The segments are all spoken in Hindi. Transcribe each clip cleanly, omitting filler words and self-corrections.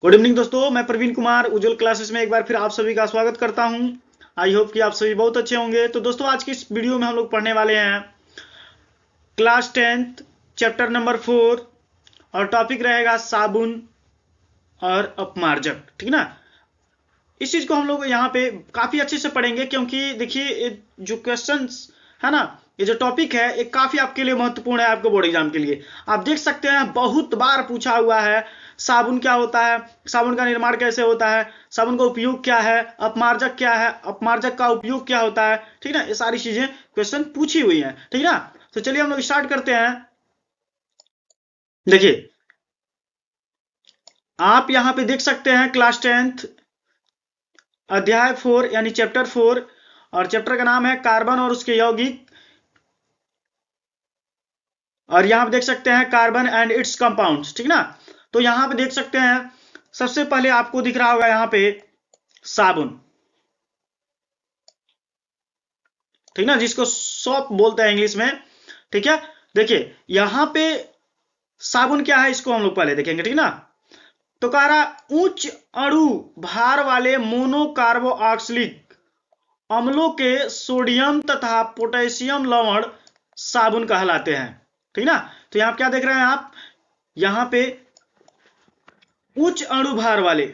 गुड इवनिंग दोस्तों, मैं प्रवीण कुमार उज्जवल क्लासेस में एक बार फिर आप सभी का स्वागत करता हूं। आई होप कि आप सभी बहुत अच्छे होंगे। तो दोस्तों, आज की इस वीडियो में हम लोग पढ़ने वाले हैं क्लास 10th चैप्टर नंबर 4 और टॉपिक रहेगा साबुन और अपमार्जक। ठीक ना। इस चीज को हम लोग यहाँ पे काफी अच्छे से पढ़ेंगे, क्योंकि देखिए जो क्वेश्चंस है ना, ये जो टॉपिक है ये काफी आपके लिए महत्वपूर्ण है, आपको बोर्ड एग्जाम के लिए। आप देख सकते हैं बहुत बार पूछा हुआ है साबुन क्या होता है, साबुन का निर्माण कैसे होता है, साबुन का उपयोग क्या है, अपमार्जक क्या है, अपमार्जक का उपयोग क्या होता है। ठीक ना, ये सारी चीजें क्वेश्चन पूछी हुई हैं। ठीक ना, तो चलिए हम लोग स्टार्ट करते हैं। देखिए आप यहां पे देख सकते हैं क्लास 10th अध्याय 4 यानी चैप्टर 4, और चैप्टर का नाम है कार्बन और उसके यौगिक। और यहां पे देख सकते हैं कार्बन एंड इट्स कंपाउंड्स। ठीक ना, तो यहां पे देख सकते हैं सबसे पहले आपको दिख रहा होगा यहां पे साबुन। ठीक ना, जिसको सोप बोलते हैं इंग्लिश में। ठीक है, देखिए यहां पे साबुन क्या है इसको हम लोग पहले देखेंगे। ठीक ना, तो कह रहा उच्च अणु भार वाले मोनोकार्बोक्सिलिक अम्लों के सोडियम तथा पोटेशियम लवण साबुन कहलाते हैं। ठीक ना, तो यहां क्या देख रहे हैं आप, यहां पे उच्च अणु भार वाले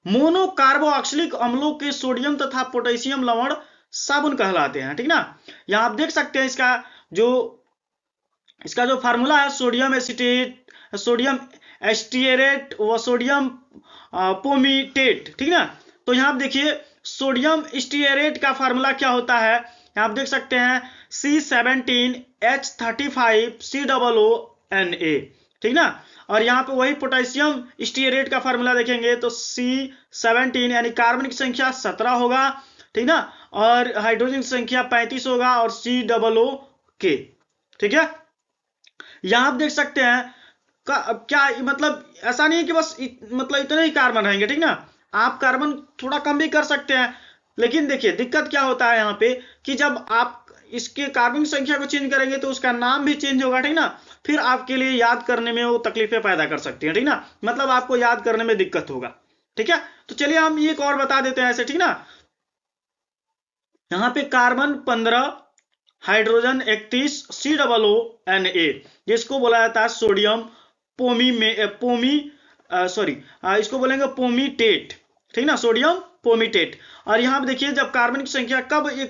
मोनोकार्बोक्सिलिक अम्लों के सोडियम तथा पोटेशियम लवण साबुन कहलाते हैं। ठीक ना, यहां आप देख सकते हैं इसका जो फार्मूला है सोडियम एसिटेट, सोडियम एस्टिएरेट व सोडियम पोमीटेट। ठीक ना, तो यहां आप देखिए सोडियम एस्टिएरेट का फार्मूला क्या होता है, यहां आप देख सकते हैं C17H35COONA। ठीक ना, और यहां पे वही पोटेशियम स्टीयरेट का फार्मूला देखेंगे तो C17 यानी कार्बन की संख्या 17 होगा। ठीक ना, और हाइड्रोजन की संख्या 35 होगा और COOK। ठीक है, यहां आप देख सकते हैं क्या मतलब ऐसा नहीं है कि बस मतलब इतने ही कार्बन रहेंगे। ठीक ना, आप कार्बन थोड़ा कम भी कर सकते हैं, लेकिन देखिए दिक्कत क्या होता है यहाँ पे कि जब आप इसके कार्बन की संख्या को चेंज करेंगे तो उसका नाम भी चेंज होगा। ठीक ना, फिर आपके लिए याद करने में वो तकलीफें पैदा कर सकती है। ठीक ना, मतलब आपको याद करने में दिक्कत होगा। ठीक है, तो चलिए हम एक और बता देते हैं ऐसे। ठीक ना, यहाँ पे कार्बन 15, हाइड्रोजन 31, COONA, जिसको बोला जाता है सोडियम इसको बोलेंगे पोमीटेट। ठीक ना, सोडियम पोमीटेट। और यहां पे देखिए जब कार्बन की संख्या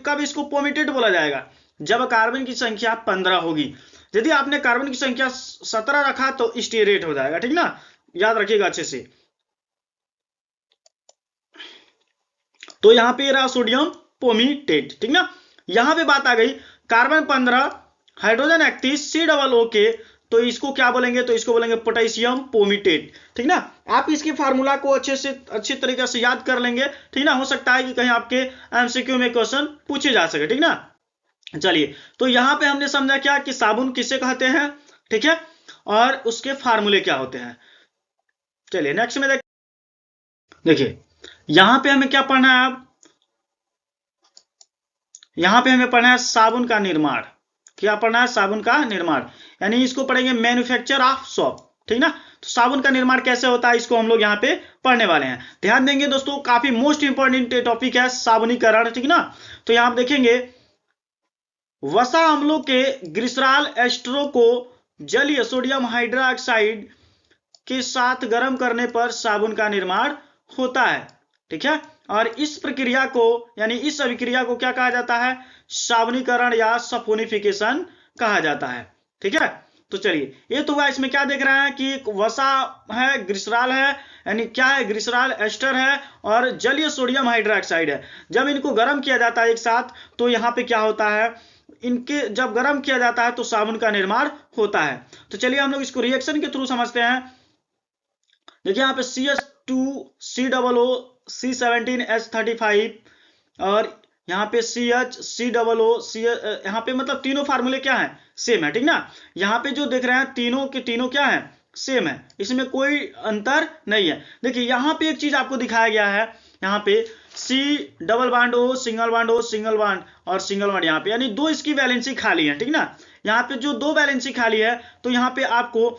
कब इसको पोमीटेट बोला जाएगा, जब कार्बन की संख्या 15 होगी। यदि आपने कार्बन की संख्या 17 रखा तो स्टीरेट हो जाएगा। ठीक ना, याद रखिएगा अच्छे से। तो यहां पे रहा सोडियम पोमीटेट। ठीक ना, यहां पे बात आ गई कार्बन 15, हाइड्रोजन 31, COOK, तो इसको क्या बोलेंगे, तो इसको बोलेंगे पोटेशियम पोमीटेट। ठीक ना, आप इसके फार्मूला को अच्छे तरीके से याद कर लेंगे। ठीक ना, हो सकता है कि कहीं आपके एमसीक्यू में क्वेश्चन पूछे जा सके। ठीक ना, चलिए तो यहां पे हमने समझा क्या कि साबुन किसे कहते हैं। ठीक है, और उसके फार्मूले क्या होते हैं। चलिए नेक्स्ट में देखिए यहां पे हमें क्या पढ़ना है, अब यहां पे हमें पढ़ना है साबुन का निर्माण। क्या पढ़ना है, साबुन का निर्माण, यानी इसको पढ़ेंगे मैन्युफैक्चर ऑफ सोप। ठीक ना, तो साबुन का निर्माण कैसे होता है इसको हम लोग यहाँ पे पढ़ने वाले हैं। ध्यान देंगे दोस्तों, काफी मोस्ट इंपॉर्टेंट टॉपिक है साबुनीकरण। ठीक ना, तो यहां आप देखेंगे वसा अम्लों के ग्लिसरॉल एस्टरों को जलीय सोडियम हाइड्रोक्साइड के साथ गर्म करने पर साबुन का निर्माण होता है। ठीक है, और इस प्रक्रिया को यानी इस अभिक्रिया को क्या कहा जाता है, साबुनीकरण या सफोनिफिकेशन कहा जाता है। ठीक है, तो चलिए ये तो हुआ। इसमें क्या देख रहे हैं कि एक वसा है, ग्लिसरॉल है, यानी क्या है, ग्लिसरॉल एस्टर है और जलीय सोडियम हाइड्रोक्साइड है। जब इनको गर्म किया जाता है एक साथ तो यहाँ पे क्या होता है, इनके जब गर्म किया जाता है तो साबुन का निर्माण होता है। तो चलिए हम लोग इसको रिएक्शन के थ्रू समझते हैं। देखिए यहाँ पे CH2COO C17H35 और यहाँ पे CHCOO यहाँ पे मतलब तीनों फार्मूले क्या हैं, सेम है। ठीक ना, यहाँ पे जो देख रहे हैं तीनों के तीनों क्या हैं, सेम है, इसमें कोई अंतर नहीं है। देखिए यहाँ पे एक चीज आपको दिखाया गया है, यहाँ पे C double bond O single bond O single bond और सिंगल बॉन्ड, यहाँ पे यानी दो इसकी वैलेंसी खाली है। ठीक ना, यहाँ पे जो दो वैलेंसी खाली है तो यहाँ पे आपको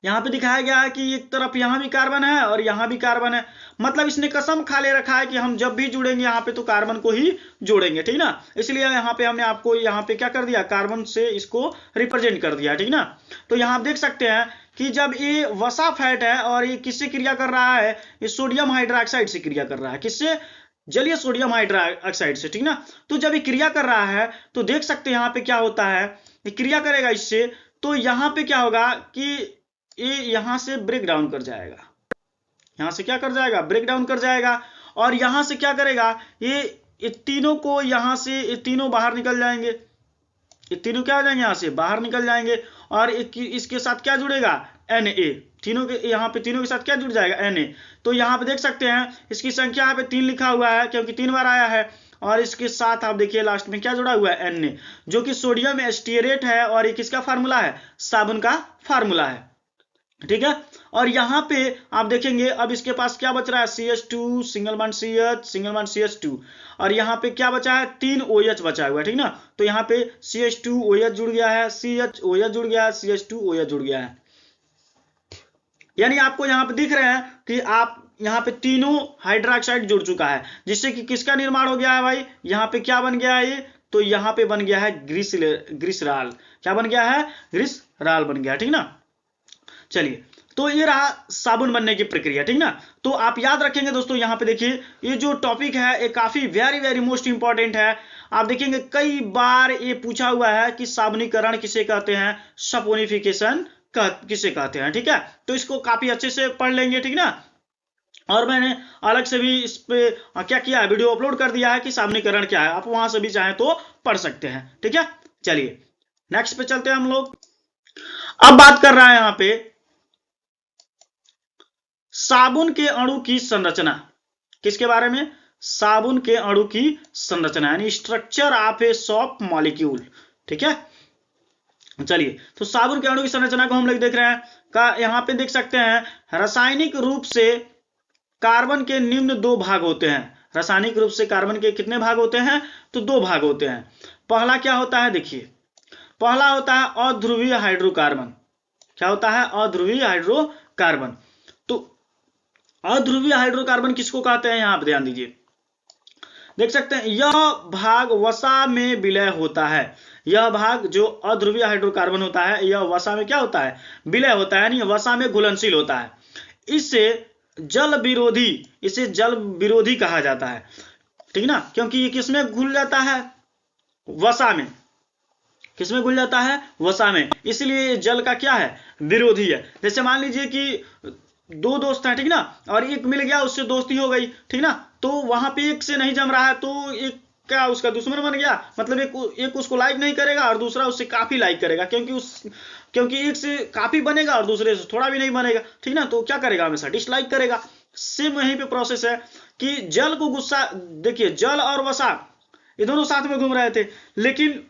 यहाँ पे दिखाया गया है कि एक तरफ यहाँ भी कार्बन है और यहाँ भी कार्बन है, मतलब इसने कसम खा ले रखा है कि हम जब भी जुड़ेंगे यहाँ पे तो कार्बन को ही जोड़ेंगे, ठीक ना। इसलिए यहाँ पे हमने आपको यहाँ पे क्या कर दिया, कार्बन से इसको रिप्रेजेंट कर दिया, ठीक ना। तो यहाँ आप देख सकते हैं कि जब ये वसा फैट है और ये किससे क्रिया कर रहा है, ये सोडियम हाइड्रोक्साइड से क्रिया कर रहा है, किससे, जलीय सोडियम हाइड्रोक्साइड से, ठीक ना। तो जब ये क्रिया कर रहा है तो देख सकते हैं यहाँ पे क्या होता है, ये क्रिया करेगा इससे, तो यहाँ पे क्या होगा कि ये यहाँ से ब्रेक डाउन कर जाएगा, यहाँ से क्या कर जाएगा, ब्रेक डाउन कर जाएगा, और यहाँ से क्या करेगा, ये तीनों को यहाँ से, ये तीनों बाहर निकल जाएंगे, ये तीनों क्या हो जाएंगे, यहाँ से बाहर निकल जाएंगे, और इसके साथ क्या जुड़ेगा, Na, तीनों के यहाँ पे तीनों के साथ क्या जुड़ जाएगा, Na। तो यहाँ पे देख सकते हैं इसकी संख्या यहाँ पे 3 लिखा हुआ है क्योंकि 3 बार आया है, और इसके साथ आप देखिए लास्ट में क्या जुड़ा हुआ है, Na, जो कि सोडियम एस्टिएरेट है, और ये किसका फार्मूला है, साबुन का फार्मूला है, ठीक है। और यहाँ पे आप देखेंगे अब इसके पास क्या बच रहा है, CH2 single bond CH single bond CH2, और यहाँ पे क्या बचा है, 3 OH बचा हुआ है, ठीक ना। तो यहाँ पे CH2 OH जुड़ गया है, CH OH जुड़ गया है, CH2 OH जुड़ गया है, यानी आपको यहाँ पे दिख रहे हैं कि आप यहाँ पे तीनों हाइड्रोक्साइड जुड़ चुका है, जिससे कि किसका निर्माण हो गया है भाई, यहाँ पे क्या बन गया है ये, तो यहाँ पे बन गया है ग्लिसरॉल, क्या बन गया है, ग्लिसरॉल बन गया, ठीक ना। चलिए, तो ये रहा साबुन बनने की प्रक्रिया, ठीक ना। तो आप याद रखेंगे दोस्तों, यहाँ पे देखिए ये जो टॉपिक है ये काफी वेरी मोस्ट इंपॉर्टेंट है। आप देखेंगे कई बार ये पूछा हुआ है कि साबुनीकरण किसे कहते हैं, सपोनिफिकेशन किसे कहते हैं, ठीक है। तो इसको काफी अच्छे से पढ़ लेंगे, ठीक ना। और मैंने अलग से भी इस पे क्या किया है, वीडियो अपलोड कर दिया है कि साबुनीकरण क्या है, आप वहां से भी चाहें तो पढ़ सकते हैं, ठीक है। चलिए नेक्स्ट पे चलते हैं हम लोग। अब बात कर रहा है यहाँ पे साबुन के अणु की संरचना, किसके बारे में, साबुन के अणु की संरचना, यानी structure of a soap molecule, ठीक है। चलिए, तो साबुन के अणु की संरचना को हम लोग देख रहे हैं का, यहाँ पे देख सकते हैं रासायनिक रूप से कार्बन के निम्न 2 भाग होते हैं। रासायनिक रूप से कार्बन के कितने भाग होते हैं, तो 2 भाग होते हैं। पहला क्या होता है, देखिए पहला होता है अध्रुवीय हाइड्रोकार्बन, क्या होता है, अध्रुवीय हाइड्रोकार्बन। तो अध्रुवीय हाइड्रोकार्बन किसको कहते हैं, यहां पर ध्यान दीजिए, देख सकते हैं यह भाग वसा में विलय होता है, यह भाग जो अध्रुवीय हाइड्रोकार्बन होता है यह वसा में क्या होता है, विलय होता है, यानी वसा में घुलनशील होता है। इसे जल विरोधी कहा जाता है, ठीक ना, क्योंकि ये किसमें घुल जाता है, वसा में, किसमें घुल जाता है, वसा में, इसलिए जल का क्या है, विरोधी है। जैसे मान लीजिए कि 2 दोस्त हैं, ठीक ना, और एक मिल गया उससे दोस्ती हो गई, ठीक ना, तो वहां पे एक से नहीं जम रहा है तो एक क्या उसका दुश्मन बन गया, मतलब एक उसको लाइक नहीं करेगा और दूसरा उससे काफी लाइक करेगा, क्योंकि एक से काफी बनेगा और दूसरे से थोड़ा भी नहीं बनेगा, ठीक ना, तो क्या करेगा, हमेशा डिसलाइक करेगा। सेम यहीं पे प्रोसेस है कि जल को गुस्सा, देखिए जल और वसा ये दोनों साथ में घूम रहे थे, लेकिन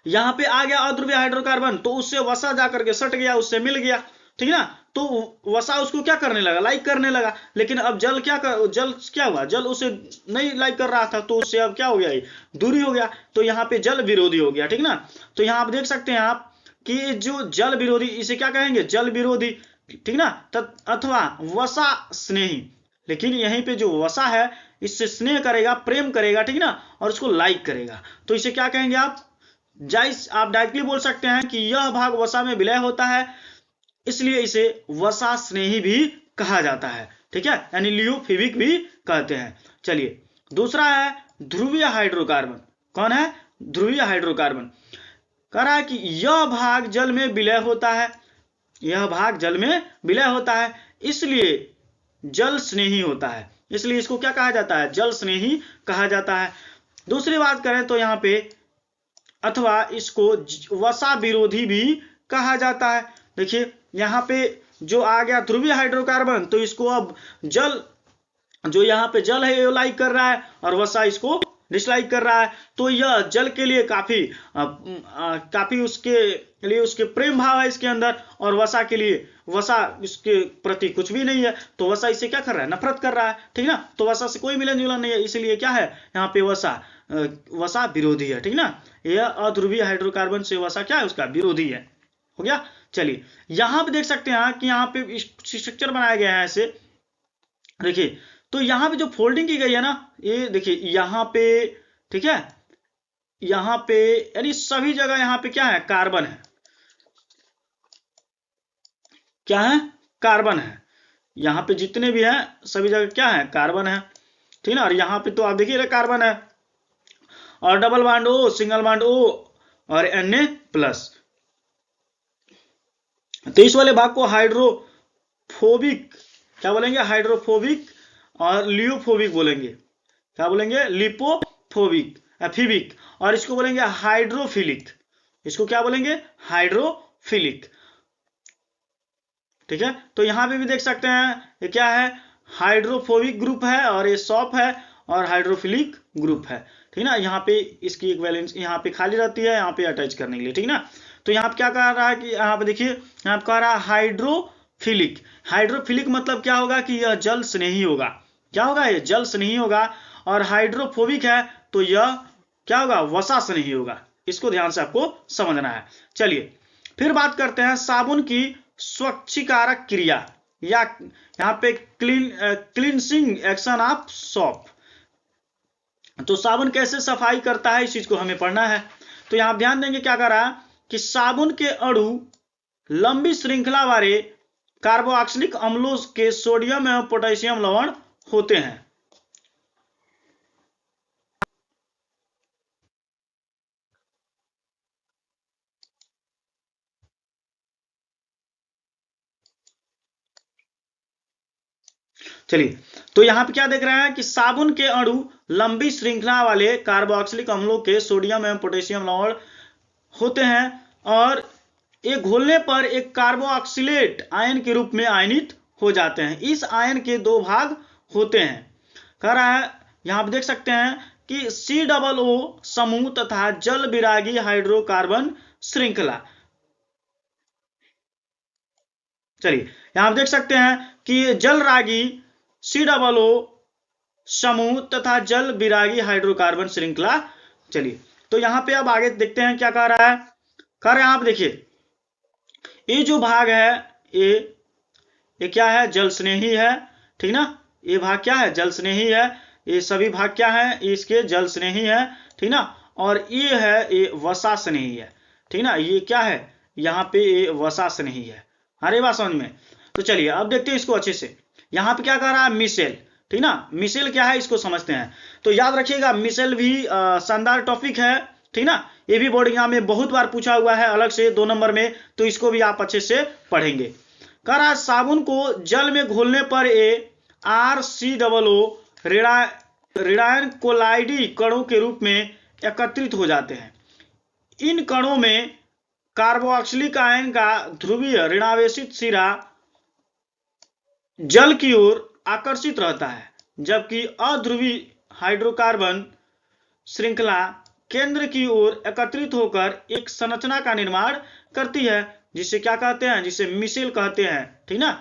यहां पे आ गया अध्रुवीय हाइड्रोकार्बन, तो उससे वसा जाकर के सट गया, उससे मिल गया, ठीक ना, तो वसा उसको क्या करने लगा, लाइक करने लगा। लेकिन अब जल क्या हुआ, जल उसे नहीं लाइक कर रहा था, तो उससे अब क्या हो गया, दूरी हो गया, तो यहाँ पे जल विरोधी हो गया, ठीक ना। तो यहाँ आप देख सकते हैं आप कि जो जल विरोधी, इसे क्या कहेंगे, जल विरोधी, ठीक ना, अथवा वसा स्नेही। लेकिन यहीं पे जो वसा है इससे स्नेह करेगा, प्रेम करेगा, ठीक ना, और उसको लाइक करेगा, तो इसे क्या कहेंगे आप डायरेक्टली बोल सकते हैं कि यह भाग वसा में विलय होता है, इसलिए इसे वसा स्नेही भी कहा जाता है, ठीक है, यानी लियोफिलिक भी कहते हैं। चलिए दूसरा है ध्रुवीय हाइड्रोकार्बन, कौन है, ध्रुवीय हाइड्रोकार्बन, कह रहा है कि यह भाग जल में विलय होता है, यह भाग जल में विलय होता है, इसलिए जल स्नेही होता है, इसलिए इसको क्या कहा जाता है, जल स्नेही कहा जाता है। दूसरी बात करें तो यहाँ पे अथवा इसको वसा विरोधी भी कहा जाता है। देखिए यहाँ पे जो आ गया ध्रुवीय हाइड्रोकार्बन, तो इसको अब जल, जो यहाँ पे जल है ये लाइक कर रहा है और वसा इसको डिसलाइक कर रहा है, तो यह जल के लिए काफी उसके प्रेम भाव है इसके अंदर, और वसा के लिए, वसा इसके प्रति कुछ भी नहीं है, तो वसा इसे क्या कर रहा है, नफरत कर रहा है, ठीक ना, तो वसा से कोई मिलन जुलन नहीं है, इसलिए क्या है यहाँ पे वसा विरोधी है, ठीक ना, यह अध्रुवीय हाइड्रोकार्बन से वसा क्या है, उसका विरोधी है। हो गया। चलिए यहां पे देख सकते हैं कि यहाँ पे स्ट्रक्चर बनाया गया है ऐसे, देखिए तो यहाँ पे जो फोल्डिंग की गई है ना, ये देखिए यहाँ पे, ठीक है, यहाँ पे यानी सभी जगह यहाँ पे क्या है, कार्बन है, क्या है, कार्बन है। यहाँ पे जितने भी हैं सभी जगह क्या है, कार्बन है, ठीक ना। और यहाँ पे तो आप देखिए कार्बन है, और double bond O, single bond O और Na+। तो इस वाले भाग को हाइड्रोफोबिक क्या बोलेंगे, हाइड्रोफोबिक और लियोफोबिक बोलेंगे, क्या बोलेंगे, लिपोफोबिक फीबिक, और इसको बोलेंगे हाइड्रोफिलिक, इसको क्या बोलेंगे, हाइड्रोफिलिक, ठीक है। तो यहां पे भी देख सकते हैं ये क्या है, हाइड्रोफोबिक ग्रुप है, और ये सॉफ्ट है, और हाइड्रोफिलिक ग्रुप है, ठीक ना। यहाँ पे इसकी एक वैलेंस यहाँ पे खाली रहती है, यहाँ पे अटैच करने के लिए, ठीक ना। तो यहाँ पे क्या कह रहा है कि यहाँ पे देखिए, यहाँ पे कह रहा है हाइड्रोफिलिक। हाइड्रोफिलिक मतलब क्या होगा कि यह जल स्नेही होगा, क्या होगा, ये जल स्नेही होगा। और हाइड्रोफोबिक है तो यह क्या होगा, वसा स्नेही होगा। इसको ध्यान से आपको समझना है। चलिए फिर बात करते हैं साबुन की स्वच्छीकारक क्रिया, या यहाँ पे क्लींसिंग एक्शन ऑफ सोप। तो साबुन कैसे सफाई करता है, इस चीज को हमें पढ़ना है। तो यहां ध्यान देंगे क्या कर रहा है कि साबुन के अणु लंबी श्रृंखला वाले कार्बोक्सिलिक अम्लों के सोडियम एवं पोटेशियम लवण होते हैं। चलिए तो यहां पे क्या देख रहे हैं कि साबुन के अणु लंबी श्रृंखला वाले कार्बोक्सिलिक अम्लों के सोडियम एवं पोटेशियम लवण होते हैं, और ये घोलने पर एक कार्बोक्सिलेट आयन के रूप में आयनित हो जाते हैं। इस आयन के दो भाग होते हैं, कह रहा है यहां पे देख सकते हैं कि COO समूह तथा जल विरागी हाइड्रोकार्बन श्रृंखला। चलिए यहां देख सकते हैं कि जल रागी COO समूह तथा जल विरागी हाइड्रोकार्बन श्रृंखला। चलिए तो यहां पे अब आगे देखते हैं क्या कह रहा है, कह रहे हैं आप देखिए ये जो भाग है ये क्या है, जल स्नेही है, ठीक ना। ये भाग क्या है, जल स्नेही है, ये सभी भाग क्या है, इसके जल स्नेही है, ठीक ना। और ये है ये वसा स्नेही है, ठीक ना। ये क्या है, यहाँ पे ये वसा स्नेही है, अरे बात समझ में। तो चलिए अब देखते हैं इसको अच्छे से। यहाँ पे क्या कह रहा है, मिसेल, ठीक ना। मिसेल क्या है इसको समझते हैं। तो याद रखिएगा मिसेल भी शानदार टॉपिक है, ठीक ना। ये भी बोर्ड एग्जाम में बहुत बार पूछा हुआ है अलग से 2 नंबर में, तो इसको भी आप अच्छे से पढ़ेंगे। कह रहा है साबुन को जल में घोलने पर RCOO ऋणायन कोलाइडी कणों के रूप में एकत्रित हो जाते हैं। इन कणों में कार्बोक्सिलिक आयन का ध्रुवीय ऋणावेशित सिरा जल की ओर आकर्षित रहता है, जबकि अध्रुवी हाइड्रोकार्बन श्रृंखला केंद्र की ओर एकत्रित होकर एक संरचना का निर्माण करती है, जिसे क्या कहते हैं, जिसे मिसेल कहते हैं, ठीक ना।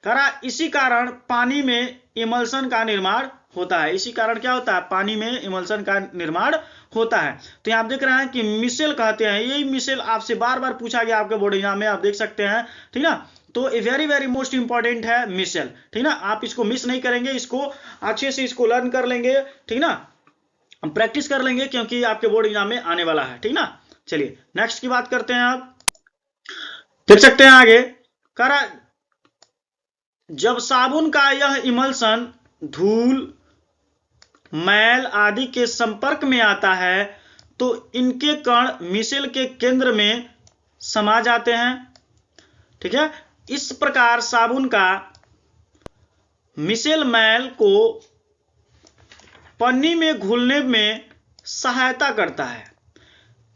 करा इसी कारण पानी में इमल्सन का निर्माण होता है। इसी कारण क्या होता है, पानी में इमल्सन का निर्माण होता है। तो यहाँ आप देख रहे हैं कि मिसेल कहते हैं, यही मिसेल आपसे बार बार पूछा गया आपके बोर्ड एग्जाम में, आप देख सकते हैं, ठीक ना। तो ये वेरी वेरी मोस्ट इंपॉर्टेंट है मिसेल, ठीक ना। आप इसको मिस नहीं करेंगे, इसको अच्छे से इसको लर्न कर लेंगे, ठीक ना, प्रैक्टिस कर लेंगे, क्योंकि आपके बोर्ड एग्जाम में आने वाला है, ठीक ना। चलिए नेक्स्ट की बात करते हैं। आप देख सकते हैं आगे, करा जब साबुन का यह इमल्सन धूल, मैल आदि के संपर्क में आता है तो इनके कण मिसेल के केंद्र में समा जाते हैं, ठीक है। इस प्रकार साबुन का मिसेल मैल को पन्नी में घुलने में सहायता करता है,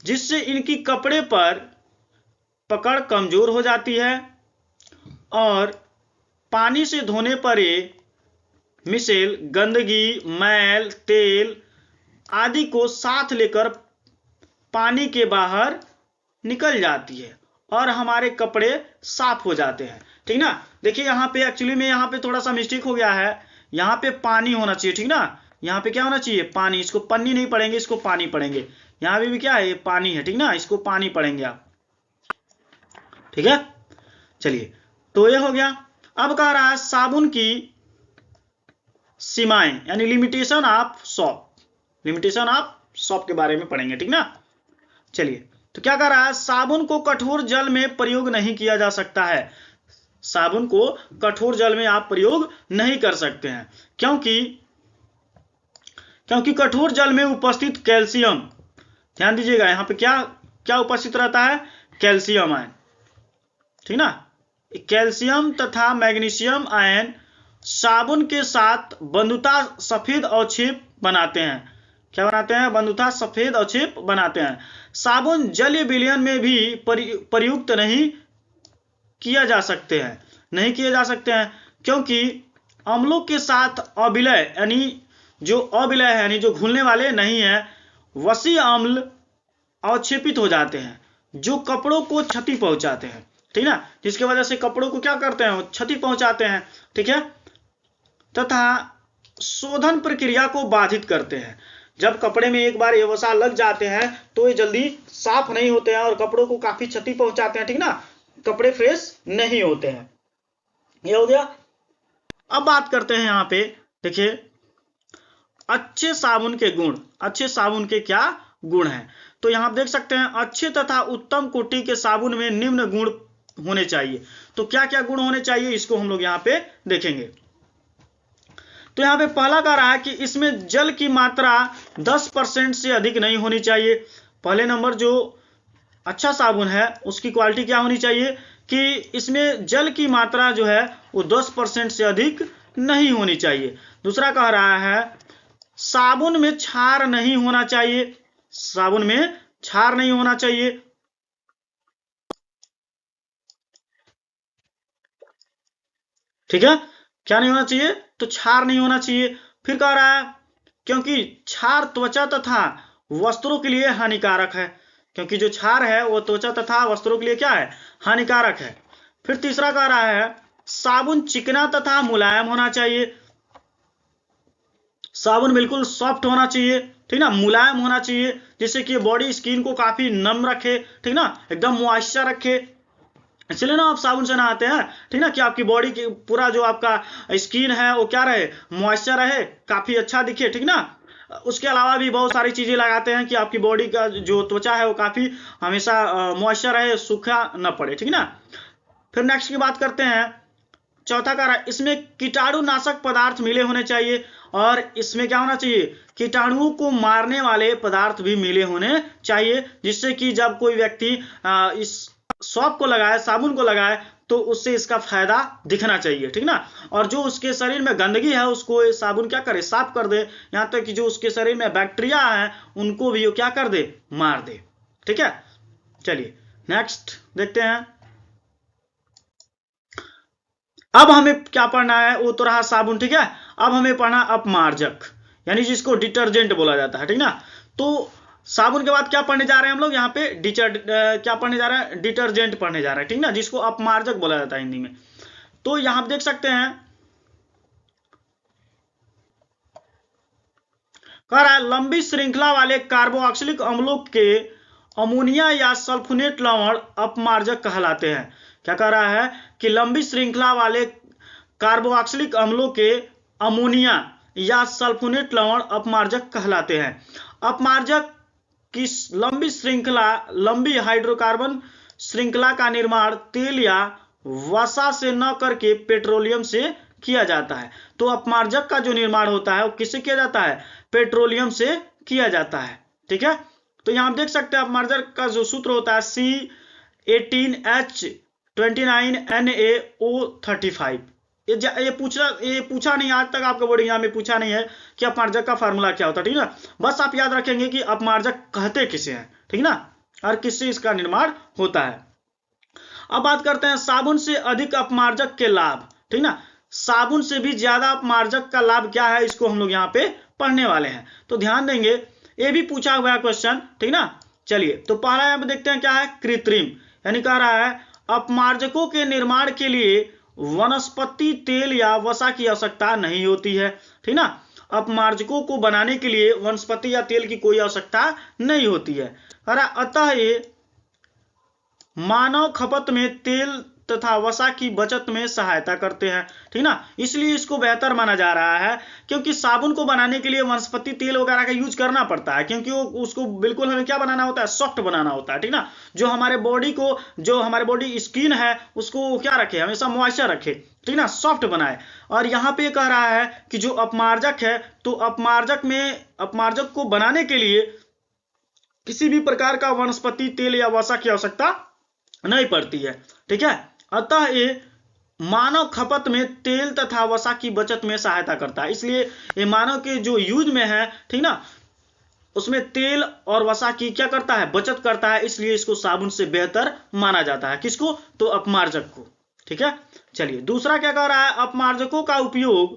जिससे इनकी कपड़े पर पकड़ कमजोर हो जाती है, और पानी से धोने पर ये मिसेल गंदगी, मैल, तेल आदि को साथ लेकर पानी के बाहर निकल जाती है और हमारे कपड़े साफ हो जाते हैं, ठीक ना। देखिए यहाँ पे एक्चुअली में यहाँ पे थोड़ा सा मिस्टेक हो गया है, यहाँ पे पानी होना चाहिए, ठीक ना। यहाँ पे क्या होना चाहिए, पानी। इसको पन्नी नहीं पढ़ेंगे, इसको पानी पढ़ेंगे। यहाँ पे भी क्या है, ये पानी है, ठीक ना, इसको पानी पढ़ेंगे आप। ठीक है, चलिए तो ये हो गया। अब कह रहा है साबुन की सीमाएं यानी limitation of soap, limitation of soap के बारे में पढ़ेंगे, ठीक ना। चलिए तो क्या कह रहा है, साबुन को कठोर जल में प्रयोग नहीं किया जा सकता है, साबुन को कठोर जल में आप प्रयोग नहीं कर सकते हैं, क्योंकि कठोर जल में उपस्थित कैल्शियम, ध्यान दीजिएगा यहाँ पे क्या क्या उपस्थित रहता है, कैल्शियम आयन, ठीक ना। कैल्शियम तथा मैग्नीशियम आयन साबुन के साथ बंधुता सफेद अवक्षेप बनाते हैं, क्या बनाते हैं, बंधुता सफेद अवक्षेप बनाते हैं। साबुन जलीय विलयन में भी प्रयुक्त नहीं किया जा सकते हैं, क्योंकि अम्लों के साथ अविलय यानी जो अविलय है यानी जो घुलने वाले नहीं है, वसी अम्ल अवक्षेपित हो जाते हैं जो कपड़ों को क्षति पहुंचाते हैं, ठीक ना, जिसकी वजह से कपड़ों को क्या करते हैं, क्षति पहुंचाते हैं, ठीक है, तथा शोधन प्रक्रिया को बाधित करते हैं। जब कपड़े में एक बार ये वसा लग जाते हैं तो ये जल्दी साफ नहीं होते हैं और कपड़ों को काफी क्षति पहुंचाते हैं, ठीक ना, कपड़े फ्रेश नहीं होते हैं। ये हो गया। अब बात करते हैं यहाँ पे, देखिए अच्छे साबुन के गुण, अच्छे साबुन के क्या गुण हैं, तो यहाँ आप देख सकते हैं अच्छे तथा उत्तम कोटि के साबुन में निम्न गुण होने चाहिए। तो क्या क्या गुण होने चाहिए इसको हम लोग यहाँ पे देखेंगे। तो यहाँ पे पहला कह रहा है कि इसमें जल की मात्रा 10% से अधिक नहीं होनी चाहिए। पहले नंबर जो अच्छा साबुन है उसकी क्वालिटी क्या होनी चाहिए कि इसमें जल की मात्रा जो है वो 10% से अधिक नहीं होनी चाहिए। दूसरा कह रहा है साबुन में क्षार नहीं होना चाहिए, साबुन में क्षार नहीं होना चाहिए। ठीक है, क्या नहीं होना चाहिए, तो क्षार नहीं होना चाहिए। फिर कह रहा है क्योंकि क्षार त्वचा तथा वस्त्रों के लिए हानिकारक है, क्योंकि जो क्षार है वो त्वचा तथा वस्त्रों के लिए क्या है, हानिकारक है। फिर तीसरा कह रहा है साबुन चिकना तथा मुलायम होना चाहिए, साबुन बिल्कुल सॉफ्ट होना चाहिए, ठीक ना, मुलायम होना चाहिए, जिससे कि बॉडी स्किन को काफी नम रखे, ठीक ना, एकदम मॉइस्चर रखे। इसलिए ना आप साबुन से नहाते हैं, ठीक ना, कि आपकी बॉडी की पूरा जो आपका स्किन है वो क्या रहे, मॉइस्चर रहे, काफी अच्छा दिखे, ठीक ना। उसके अलावा भी बहुत सारी चीजें लगाते हैं कि आपकी बॉडी का जो त्वचा है वो काफी हमेशा मॉइस्चर रहे, सूखा न पड़े, ठीक ना। फिर नेक्स्ट की बात करते हैं, चौथा कह रहा है इसमें कीटाणुनाशक पदार्थ मिले होने चाहिए, और इसमें क्या होना चाहिए, कीटाणुओं को मारने वाले पदार्थ भी मिले होने चाहिए, जिससे कि जब कोई व्यक्ति इस सॉप को लगाए, साबुन को लगाए, तो उससे इसका फायदा दिखना चाहिए, ठीक ना। और जो उसके शरीर में गंदगी है उसको ये साबुन क्या करे, साफ कर दे, यहाँ तक कि जो उसके शरीर में बैक्टीरिया है उनको भी वो क्या कर दे, मार दे, ठीक है। चलिए नेक्स्ट देखते हैं। अब हमें क्या पढ़ना है, वो तो रहा साबुन, ठीक है। अब हमें पढ़ना अपमार्जक, यानी जिसको डिटर्जेंट बोला जाता है, ठीक ना। तो साबुन के बाद क्या पढ़ने जा रहे हैं हम लोग यहाँ पे, क्या पढ़ने जा रहे हैं, डिटर्जेंट पढ़ने जा रहे हैं, ठीक ना, जिसको अपमार्जक बोला जाता है हिंदी में। तो यहां आप देख सकते हैं कह रहा है लंबी श्रृंखला वाले कार्बोक्सिलिक अम्लों के अमोनिया या सल्फोनेट लवण अपमार्जक कहलाते हैं। क्या कह रहा है कि लंबी श्रृंखला वाले कार्बोक्सिलिक अम्लों के अमोनिया या सल्फोनेट लवण अपमार्जक कहलाते हैं। अपमार्जक की लंबी हाइड्रोकार्बन श्रृंखला का निर्माण तेल या वसा से न करके पेट्रोलियम से किया जाता है। तो अपमार्जक का जो निर्माण होता है वो किससे किया जाता है, पेट्रोलियम से किया जाता है, ठीक है। तो यहां आप देख सकते हैं अपमार्जक का जो सूत्र होता है C18H29NaO35। ये पूछा नहीं आज तक, आपका बोर्ड एग्जाम में पूछा नहीं है कि अपमार्जक का फार्मूला क्या होता है, ठीक ना। बस आप याद रखेंगे कि अपमार्जक कहते किसे हैं, ठीक ना, और किससे इसका निर्माण होता है। अब बात करते हैं साबुन से अधिक अपमार्जक के लाभ, ठीक ना, साबुन से भी ज्यादा अपमार्जक का लाभ क्या है, इसको हम लोग यहाँ पे पढ़ने वाले हैं। तो ध्यान देंगे, ये भी पूछा हुआ है क्वेश्चन, ठीक ना। चलिए तो पहला यहाँ पे देखते हैं क्या है, कृत्रिम, यानी कह रहा है अपमार्जकों के निर्माण के लिए वनस्पति तेल या वसा की आवश्यकता नहीं होती है, ठीक ना। अपमार्जकों को बनाने के लिए वनस्पति या तेल की कोई आवश्यकता नहीं होती है। अतः ये मानव खपत में तेल तथा वसा की बचत में सहायता करते हैं, ठीक ना। इसलिए इसको बेहतर माना जा रहा है, क्योंकि साबुन को बनाने के लिए वनस्पति तेल वगैरह का यूज करना पड़ता है, क्योंकि वो उसको बिल्कुल हमें क्या बनाना होता है, सॉफ्ट बनाना होता है, ठीक ना। जो हमारे बॉडी स्किन है उसको क्या रखे, हमेशा मॉइस्चर रखे, ठीक ना, सॉफ्ट बनाए। और यहाँ पे कह रहा है कि जो अपमार्जक है, तो अपमार्जक को बनाने के लिए किसी भी प्रकार का वनस्पति तेल या वसा की आवश्यकता नहीं पड़ती है, ठीक है। अतः ये मानव खपत में तेल तथा वसा की बचत में सहायता करता है। इसलिए ये मानव के जो यूज में है, ठीक ना, उसमें तेल और वसा की क्या करता है, बचत करता है। इसलिए इसको साबुन से बेहतर माना जाता है। किसको, तो अपमार्जक को, ठीक है। चलिए दूसरा क्या कह रहा है, अपमार्जकों का उपयोग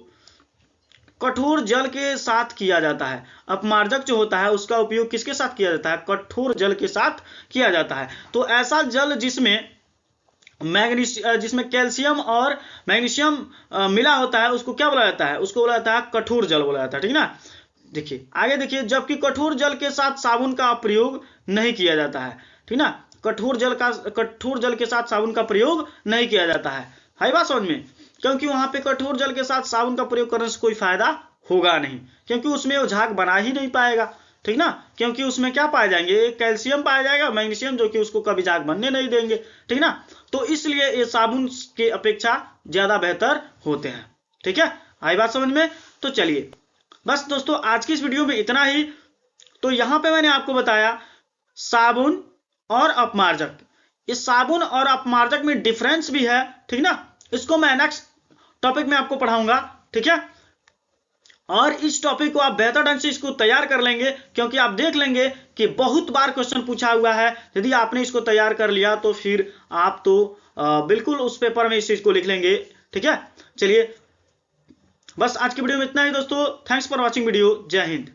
कठोर जल के साथ किया जाता है। अपमार्जक जो होता है उसका उपयोग किसके साथ किया जाता है, कठोर जल के साथ किया जाता है। तो ऐसा जल जिसमें कैल्शियम और मैग्नीशियम मिला होता है उसको क्या बोला जाता है, उसको बोला जाता है कठोर जल बोला जाता है, ठीक ना। देखिए आगे देखिए, जबकि कठोर जल के साथ साबुन का प्रयोग नहीं किया जाता है, ठीक ना। कठोर जल के साथ साबुन का प्रयोग नहीं किया जाता है बात समझ में, क्योंकि वहां पे कठोर जल के साथ साबुन का प्रयोग करने से कोई फायदा होगा नहीं, क्योंकि उसमें वो झाग बना ही नहीं पाएगा, ठीक ना। क्योंकि उसमें क्या पाया जाएंगे, कैल्शियम पाया जाएगा, मैग्नीशियम, जो कि उसको कभी झाग बनने नहीं देंगे, ठीक ना। तो इसलिए ये साबुन के अपेक्षा ज्यादा बेहतर होते हैं, ठीक है। आई बात समझ में। तो चलिए बस दोस्तों आज की इस वीडियो में इतना ही। तो यहां पे मैंने आपको बताया साबुन और अपमार्जक। इस साबुन और अपमार्जक में डिफरेंस भी है, ठीक ना। इसको मैं नेक्स्ट टॉपिक में आपको पढ़ाऊंगा, ठीक है। और इस टॉपिक को आप बेहतर ढंग से इसको तैयार कर लेंगे, क्योंकि आप देख लेंगे कि बहुत बार क्वेश्चन पूछा हुआ है। यदि आपने इसको तैयार कर लिया तो फिर आप तो बिल्कुल उस पेपर में इस चीज को लिख लेंगे, ठीक है। चलिए बस आज की वीडियो में इतना ही दोस्तों। Thanks for watching video. जय हिंद।